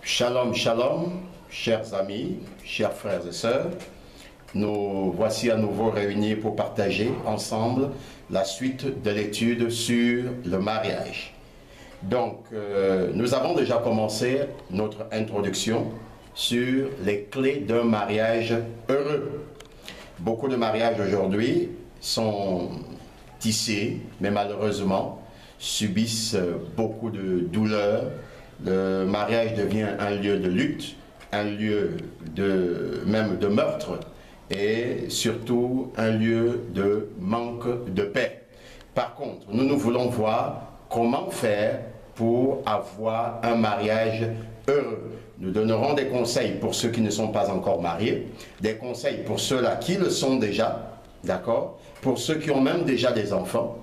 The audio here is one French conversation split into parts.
Shalom, shalom, chers amis, chers frères et sœurs. Nous voici à nouveau réunis pour partager ensemble la suite de l'étude sur le mariage. Donc, nous avons déjà commencé notre introduction sur les clés d'un mariage heureux. Beaucoup de mariages aujourd'hui sont tissés, mais malheureusement subissent beaucoup de douleurs. Le mariage devient un lieu de lutte, un lieu même de meurtre et surtout un lieu de manque de paix. Par contre, nous voulons voir comment faire pour avoir un mariage heureux. Nous donnerons des conseils pour ceux qui ne sont pas encore mariés, des conseils pour ceux-là qui le sont déjà, d'accord, pour ceux qui ont même déjà des enfants,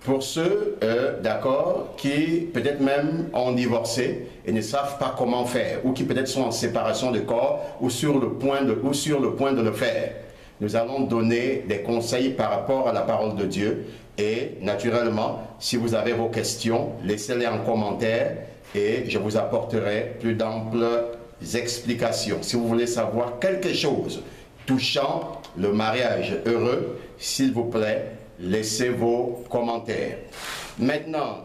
pour ceux, d'accord, qui peut-être même ont divorcé et ne savent pas comment faire, ou qui peut-être sont en séparation de corps, ou sur le point de le faire. Nous allons donner des conseils par rapport à la parole de Dieu. Et naturellement, si vous avez vos questions, laissez-les en commentaire et je vous apporterai plus d'amples explications. Si vous voulez savoir quelque chose touchant le mariage heureux, s'il vous plaît, laissez vos commentaires. Maintenant,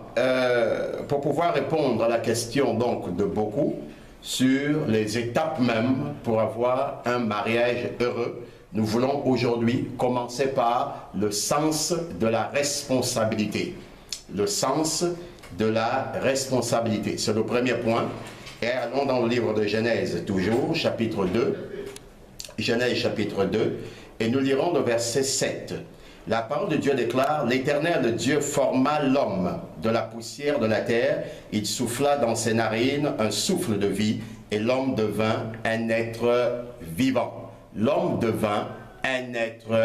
pour pouvoir répondre à la question donc de beaucoup sur les étapes même pour avoir un mariage heureux, nous voulons aujourd'hui commencer par le sens de la responsabilité. Le sens de la responsabilité. C'est le premier point. Et allons dans le livre de Genèse toujours, chapitre 2. Genèse chapitre 2. Et nous lirons le verset 7. La parole de Dieu déclare: l'Éternel Dieu forma l'homme de la poussière de la terre, il souffla dans ses narines un souffle de vie, et l'homme devint un être vivant. L'homme devint un être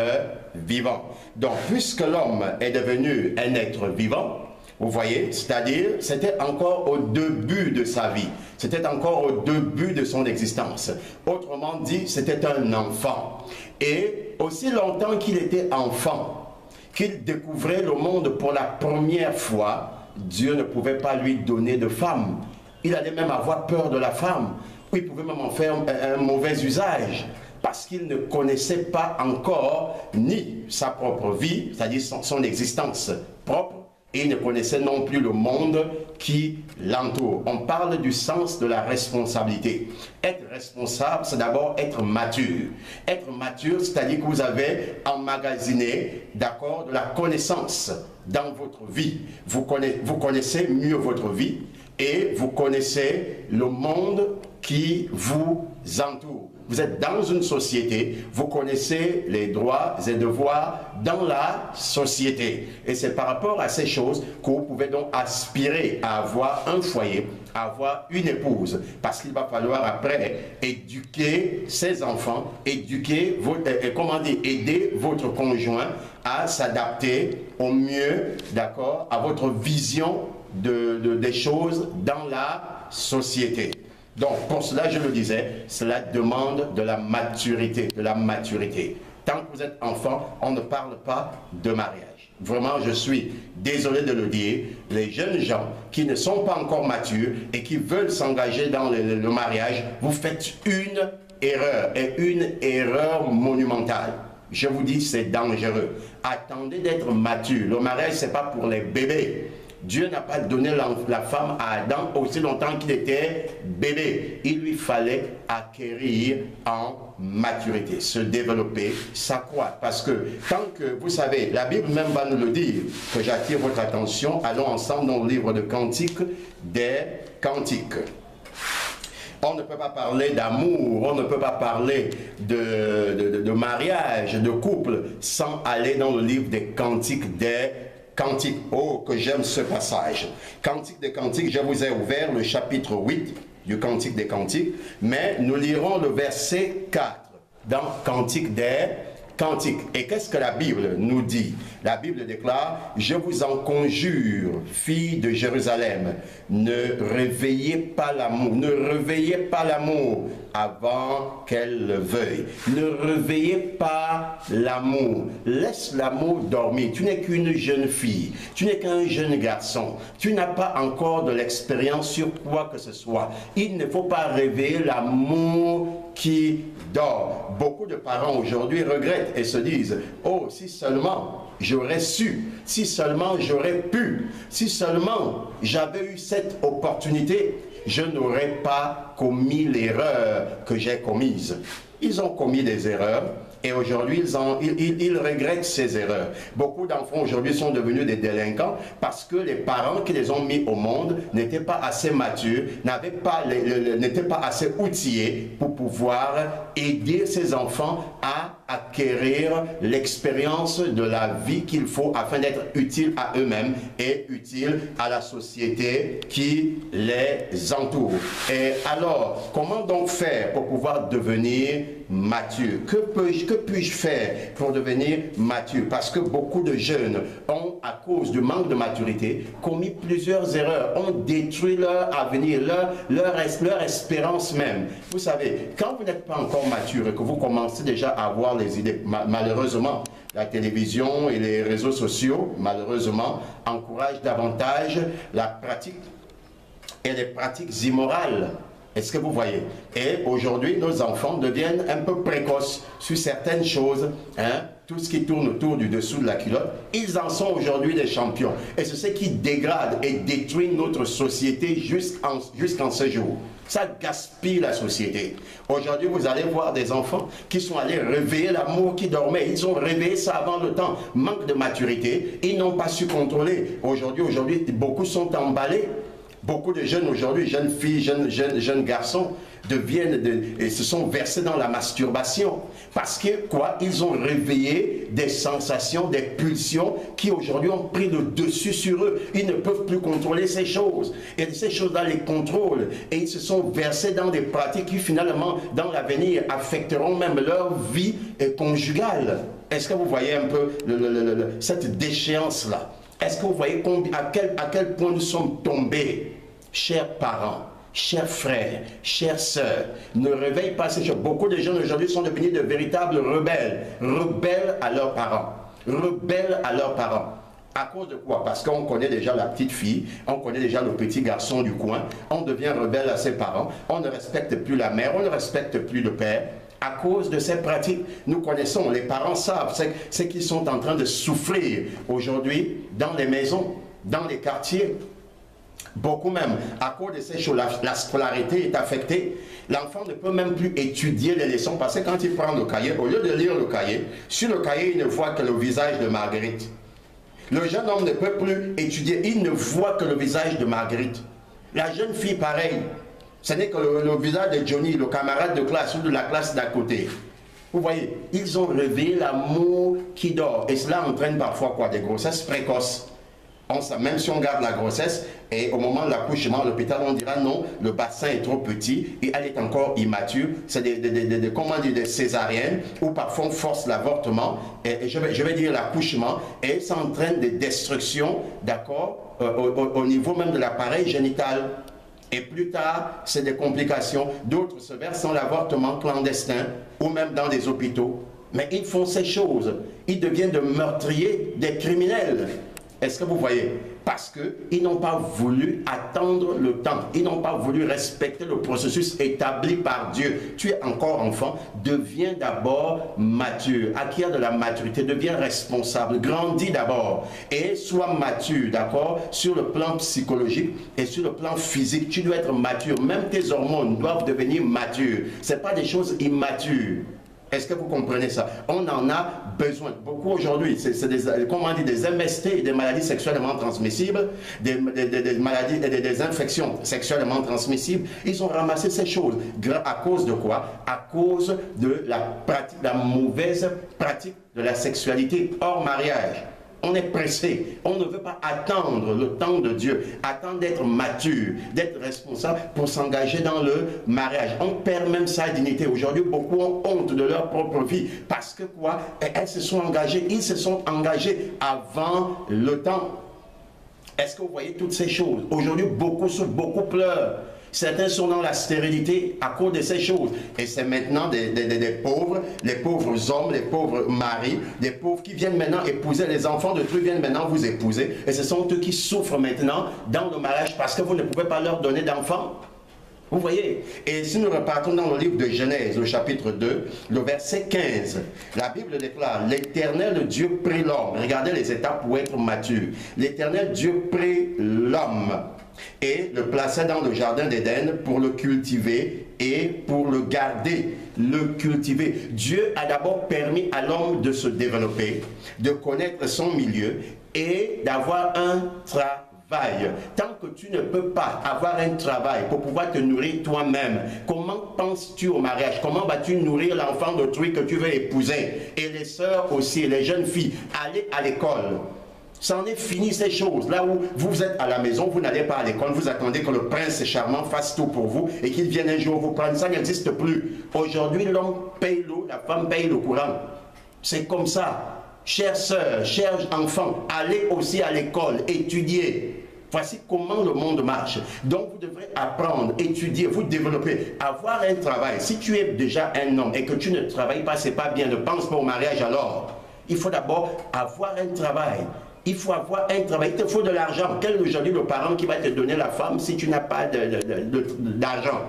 vivant. Donc, puisque l'homme est devenu un être vivant, vous voyez, c'est-à-dire, c'était encore au début de sa vie. C'était encore au début de son existence. Autrement dit, c'était un enfant. Et aussi longtemps qu'il était enfant, qu'il découvrait le monde pour la première fois, Dieu ne pouvait pas lui donner de femme. Il allait même avoir peur de la femme. Ou il pouvait même en faire un mauvais usage. Parce qu'il ne connaissait pas encore ni sa propre vie, c'est-à-dire son existence propre, et il ne connaissait non plus le monde qui l'entoure. On parle du sens de la responsabilité. Être responsable, c'est d'abord être mature. Être mature, c'est-à-dire que vous avez emmagasiné, d'accord, de la connaissance dans votre vie. Vous connaissez mieux votre vie et vous connaissez le monde qui vous entoure. Vous êtes dans une société, vous connaissez les droits et devoirs dans la société. Et c'est par rapport à ces choses que vous pouvez donc aspirer à avoir un foyer, à avoir une épouse. Parce qu'il va falloir après éduquer ses enfants, éduquer, aider votre conjoint à s'adapter au mieux, d'accord, à votre vision des choses dans la société. Donc, pour cela, je le disais, cela demande de la maturité, Tant que vous êtes enfant, on ne parle pas de mariage. Vraiment, je suis désolé de le dire, les jeunes gens qui ne sont pas encore matures et qui veulent s'engager dans le mariage, vous faites une erreur, et une erreur monumentale. Je vous dis, c'est dangereux. Attendez d'être mature. Le mariage, ce n'est pas pour les bébés. Dieu n'a pas donné la femme à Adam aussi longtemps qu'il était bébé. Il lui fallait acquérir en maturité, se développer, s'accroître. Parce que tant que, vous savez, la Bible même va nous le dire, que j'attire votre attention, allons ensemble dans le livre de Cantiques des Cantiques. On ne peut pas parler d'amour, on ne peut pas parler de mariage, de couple, sans aller dans le livre des Cantiques des Cantiques. Oh, que j'aime ce passage. Cantique des Cantiques, je vous ai ouvert le chapitre 8 du Cantique des Cantiques, mais nous lirons le verset 4 dans Cantique des cantique. Et qu'est-ce que la Bible nous dit? La Bible déclare, je vous en conjure, filles de Jérusalem, ne réveillez pas l'amour, ne réveillez pas l'amour avant qu'elle le veuille. Ne réveillez pas l'amour. Laisse l'amour dormir. Tu n'es qu'une jeune fille. Tu n'es qu'un jeune garçon. Tu n'as pas encore de l'expérience sur quoi que ce soit. Il ne faut pas réveiller l'amour qui dort. Beaucoup de parents aujourd'hui regrettent et se disent, oh, si seulement j'aurais su, si seulement j'aurais pu, si seulement j'avais eu cette opportunité, je n'aurais pas commis l'erreur que j'ai commise. Ils ont commis des erreurs et aujourd'hui ils regrettent ces erreurs. Beaucoup d'enfants aujourd'hui sont devenus des délinquants parce que les parents qui les ont mis au monde n'étaient pas assez matures, n'étaient pas assez outillés pour pouvoir aider ces enfants à acquérir l'expérience de la vie qu'il faut afin d'être utile à eux-mêmes et utile à la société qui les entoure. Et alors, comment donc faire pour pouvoir devenir mature? Que puis-je faire pour devenir mature? Parce que beaucoup de jeunes ont, à cause du manque de maturité, commis plusieurs erreurs, ont détruit leur avenir, leur espérance même. Vous savez, quand vous n'êtes pas encore mature et que vous commencez déjà à avoir les idées, malheureusement, la télévision et les réseaux sociaux, malheureusement, encouragent davantage la pratique et les pratiques immorales. Est-ce que vous voyez? Et aujourd'hui, nos enfants deviennent un peu précoces sur certaines choses, hein? Tout ce qui tourne autour du dessous de la culotte, ils en sont aujourd'hui des champions. Et c'est ce qui dégrade et détruit notre société jusqu'en ce jour. Ça gaspille la société. Aujourd'hui, vous allez voir des enfants qui sont allés réveiller l'amour qui dormait. Ils ont réveillé ça avant le temps. Manque de maturité, ils n'ont pas su contrôler. Aujourd'hui, beaucoup sont emballés. Beaucoup de jeunes aujourd'hui, jeunes filles, jeunes garçons, et se sont versés dans la masturbation. Parce que quoi? Ils ont réveillé des sensations, des pulsions qui aujourd'hui ont pris le dessus sur eux. Ils ne peuvent plus contrôler ces choses. Et ces choses-là les contrôlent. Et ils se sont versés dans des pratiques qui finalement, dans l'avenir, affecteront même leur vie conjugale. Est-ce que vous voyez un peu cette déchéance-là? Est-ce que vous voyez à quel point nous sommes tombés? Chers parents, chers frères, chères sœurs, ne réveillez pas ces choses. Beaucoup de jeunes aujourd'hui sont devenus de véritables rebelles. Rebelles à leurs parents. Rebelles à leurs parents. À cause de quoi? Parce qu'on connaît déjà la petite fille, on connaît déjà le petit garçon du coin, on devient rebelle à ses parents, on ne respecte plus la mère, on ne respecte plus le père. À cause de ces pratiques, nous connaissons, les parents savent ce qu'ils sont en train de souffrir aujourd'hui dans les maisons, dans les quartiers. Beaucoup même, à cause de ces choses, la scolarité est affectée. L'enfant ne peut même plus étudier les leçons parce que quand il prend le cahier, au lieu de lire le cahier, sur le cahier, il ne voit que le visage de Marguerite. Le jeune homme ne peut plus étudier, il ne voit que le visage de Marguerite. La jeune fille, pareil. Ce n'est que le visage de Johnny, le camarade de classe ou de la classe d'à côté. Vous voyez, ils ont réveillé l'amour qui dort. Et cela entraîne parfois quoi? Des grossesses précoces. Même si on garde la grossesse, et au moment de l'accouchement, à l'hôpital, on dira non, le bassin est trop petit et elle est encore immature. C'est des césariennes, ou parfois on force l'avortement, et je vais dire l'accouchement, et ça entraîne des destructions, d'accord, au niveau même de l'appareil génital. Et plus tard, c'est des complications. D'autres se versent dans l'avortement clandestin ou même dans des hôpitaux. Mais ils font ces choses. Ils deviennent de meurtriers, des criminels. Est-ce que vous voyez? Parce qu'ils n'ont pas voulu attendre le temps. Ils n'ont pas voulu respecter le processus établi par Dieu. Tu es encore enfant, deviens d'abord mature. Acquiert de la maturité, deviens responsable. Grandis d'abord. Et sois mature, d'accord? Sur le plan psychologique et sur le plan physique, tu dois être mature. Même tes hormones doivent devenir matures. Ce n'est pas des choses immatures. Est-ce que vous comprenez ça? On en a besoin. Beaucoup aujourd'hui, c'est des MST, des maladies sexuellement transmissibles, des maladies et des infections sexuellement transmissibles. Ils ont ramassé ces choses. À cause de quoi? À cause de la mauvaise pratique de la sexualité hors mariage. On est pressé. On ne veut pas attendre le temps de Dieu, attendre d'être mature, d'être responsable pour s'engager dans le mariage. On perd même sa dignité. Aujourd'hui, beaucoup ont honte de leur propre vie parce que quoi? Elles se sont engagées, ils se sont engagés avant le temps. Est-ce que vous voyez toutes ces choses? Aujourd'hui, beaucoup souffrent, beaucoup pleurent. Certains sont dans la stérilité à cause de ces choses. Et c'est maintenant des pauvres, les pauvres hommes, les pauvres maris, des pauvres qui viennent maintenant épouser, les enfants de Dieu viennent maintenant vous épouser. Et ce sont eux qui souffrent maintenant dans le mariage parce que vous ne pouvez pas leur donner d'enfants. Vous voyez? Et si nous repartons dans le livre de Genèse, le chapitre 2, le verset 15, la Bible déclare, l'Éternel Dieu prit l'homme. Regardez les étapes pour être mature. L'Éternel Dieu prit l'homme et le plaça dans le jardin d'Éden pour le cultiver et pour le garder, le cultiver. Dieu a d'abord permis à l'homme de se développer, de connaître son milieu et d'avoir un travail. Tant que tu ne peux pas avoir un travail pour pouvoir te nourrir toi-même, comment penses-tu au mariage? Comment vas-tu nourrir l'enfant d'autrui que tu veux épouser? Et les sœurs aussi, les jeunes filles, allez à l'école. Ça en est fini ces choses. Là où vous êtes à la maison, vous n'allez pas à l'école, vous attendez que le prince charmant fasse tout pour vous et qu'il vienne un jour vous prendre. Ça n'existe plus. Aujourd'hui, l'homme paye l'eau, la femme paye le courant. C'est comme ça. Chères sœurs, chers enfants, allez aussi à l'école, étudiez. Voici comment le monde marche. Donc vous devrez apprendre, étudier, vous développer, avoir un travail. Si tu es déjà un homme et que tu ne travailles pas, c'est pas bien. Ne pense pas au mariage alors. Il faut d'abord avoir un travail. Il faut avoir un travail. Il te faut de l'argent. Quel est aujourd'hui le parent qui va te donner la femme si tu n'as pas d'argent?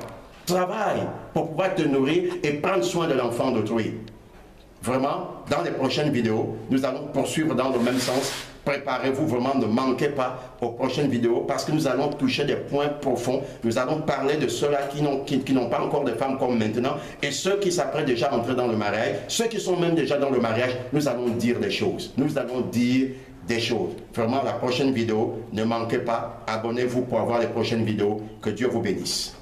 Travaille pour pouvoir te nourrir et prendre soin de l'enfant d'autrui. Vraiment, dans les prochaines vidéos, nous allons poursuivre dans le même sens. Préparez-vous vraiment, ne manquez pas aux prochaines vidéos parce que nous allons toucher des points profonds. Nous allons parler de ceux-là qui n'ont pas encore de femmes comme maintenant et ceux qui s'apprêtent déjà à entrer dans le mariage, ceux qui sont même déjà dans le mariage, nous allons dire des choses. Nous allons dire des choses. Vraiment, la prochaine vidéo, ne manquez pas, abonnez-vous pour avoir les prochaines vidéos. Que Dieu vous bénisse.